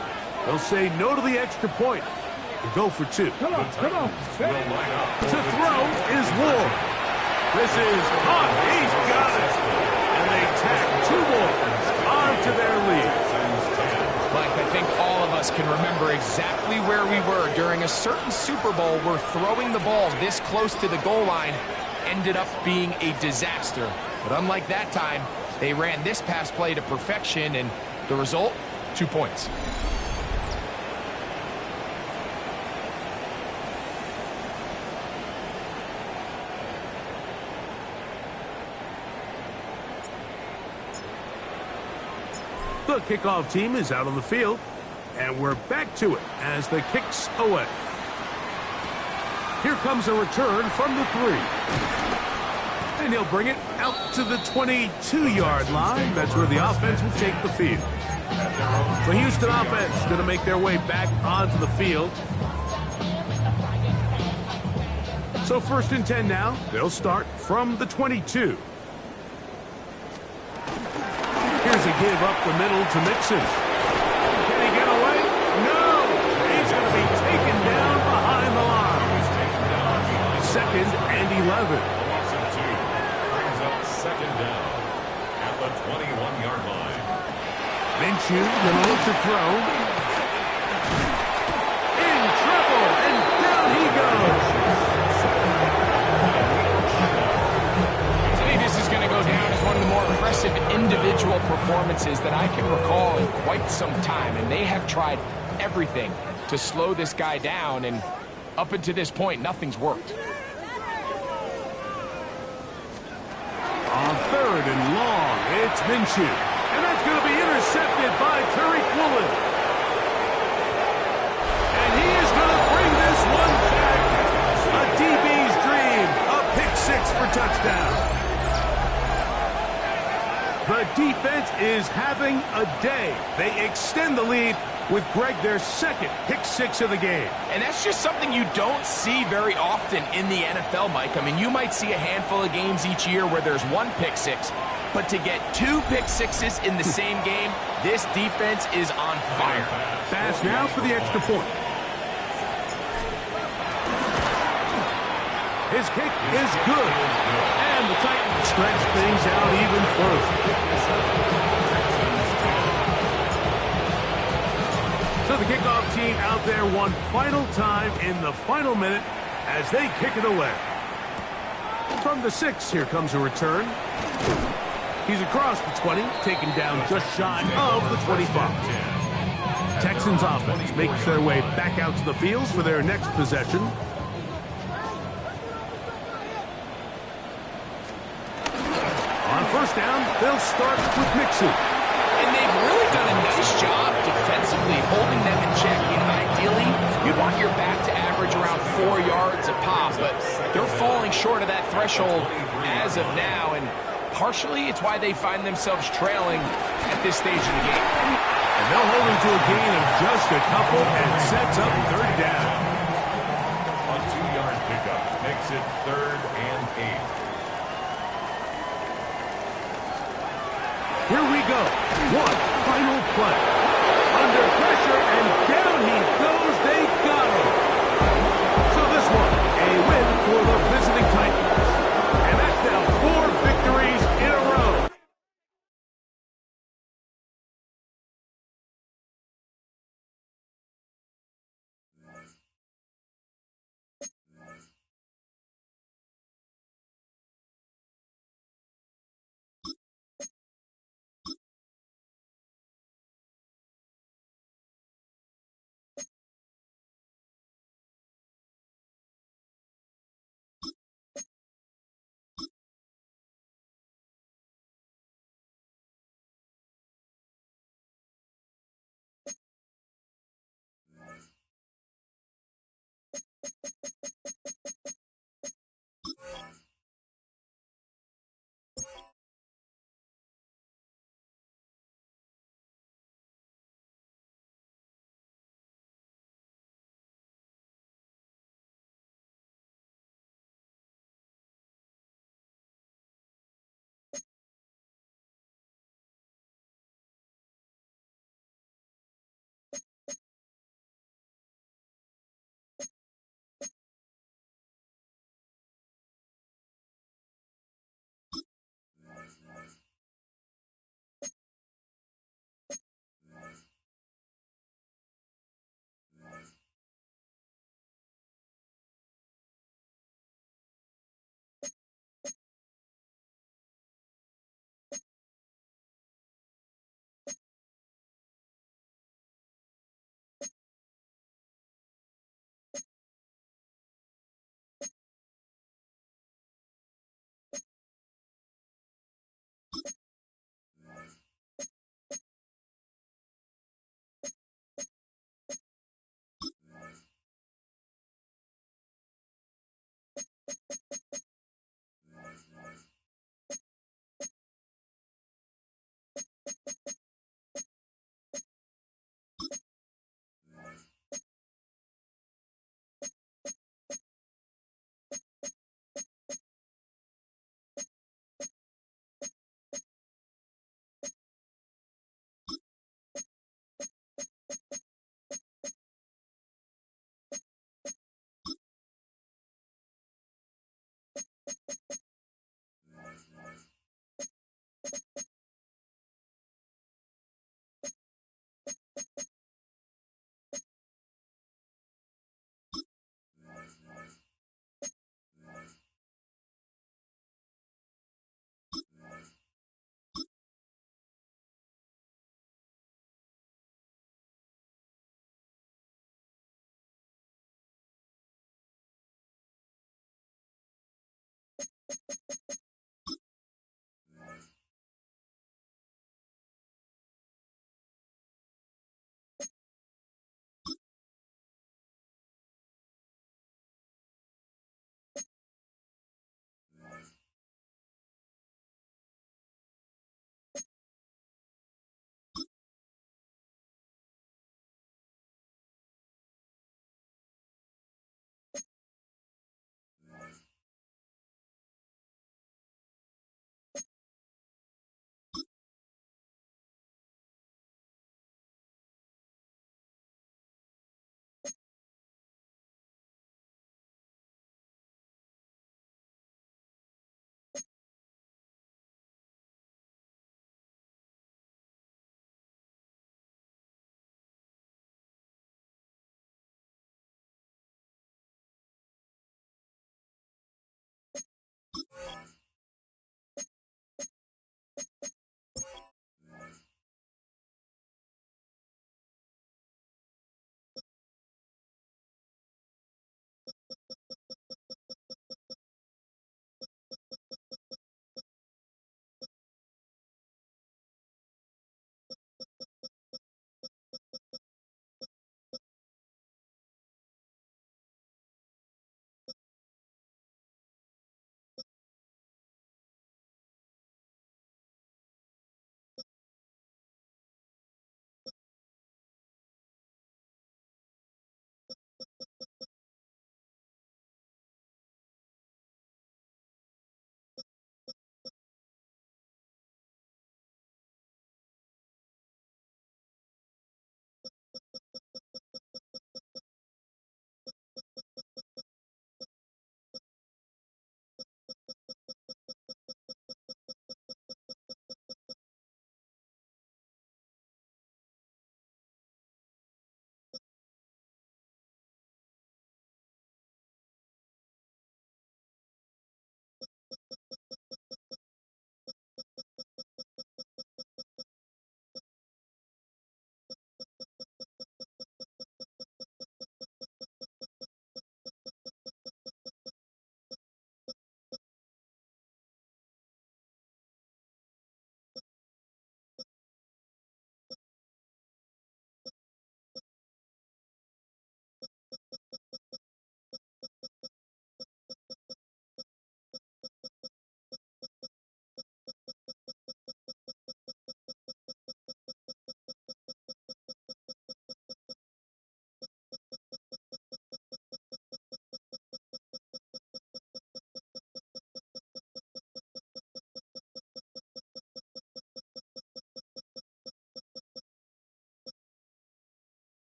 They'll say no to the extra point and go for 2. Come on. To throw is Ward. This is hot. He's got it. And they tack 2 more onto their lead. Mike, I think all of us can remember exactly where we were during a certain Super Bowl where throwing the ball this close to the goal line ended up being a disaster. But unlike that time, they ran this pass play to perfection, and the result, 2 points. The kickoff team is out on the field, and we're back to it as the kick's away. Here comes a return from the 3. And he'll bring it out to the 22-yard line. That's where the offense will take the field. The Houston offense going to make their way back onto the field. So 1st and 10 now. They'll start from the 22. Here's a give up the middle to Mixon. Can he get away? No! He's going to be taken down behind the line. 11. Loss of 2 brings up second down at the 21-yard line. Minshew going to look to throw. In trouble, and down he goes. To me, this is going to go down as one of the more impressive individual performances that I can recall in quite some time, and they have tried everything to slow this guy down, and up until this point, nothing's worked. On third and long, it's Minshew. And that's going to be intercepted by Tariq Woolen. And he is going to bring this one back. A DB's dream. A pick six for touchdown. The defense is having a day. They extend the lead with Greg their second pick six of the game. And that's just something you don't see very often in the NFL, Mike. I mean, you might see a handful of games each year where there's one pick six, but to get 2 pick sixes in the same game, this defense is on fire. Pass now for the extra point. His kick is good. And the Titans stretch things out even further. So the kickoff team out there one final time in the final minute as they kick it away. From the 6, here comes a return. He's across the 20, taken down just shy of the 25. Texans offense makes their way back out to the field for their next possession. On first down, they'll start with Mixon. And they've really done a nice job defensively holding them in check. You know, ideally, you want your back to average around 4 yards a pop, but they're falling short of that threshold as of now, and partially it's why they find themselves trailing at this stage of the game. And they'll hold him to a gain of just a couple and sets up third down. A 2-yard pickup makes it 3rd and 8. Here we go. One final play. Under pressure, and down he goes. They got him. So this one, a win for the visiting Titans. And that's now 4 victories in a row. it.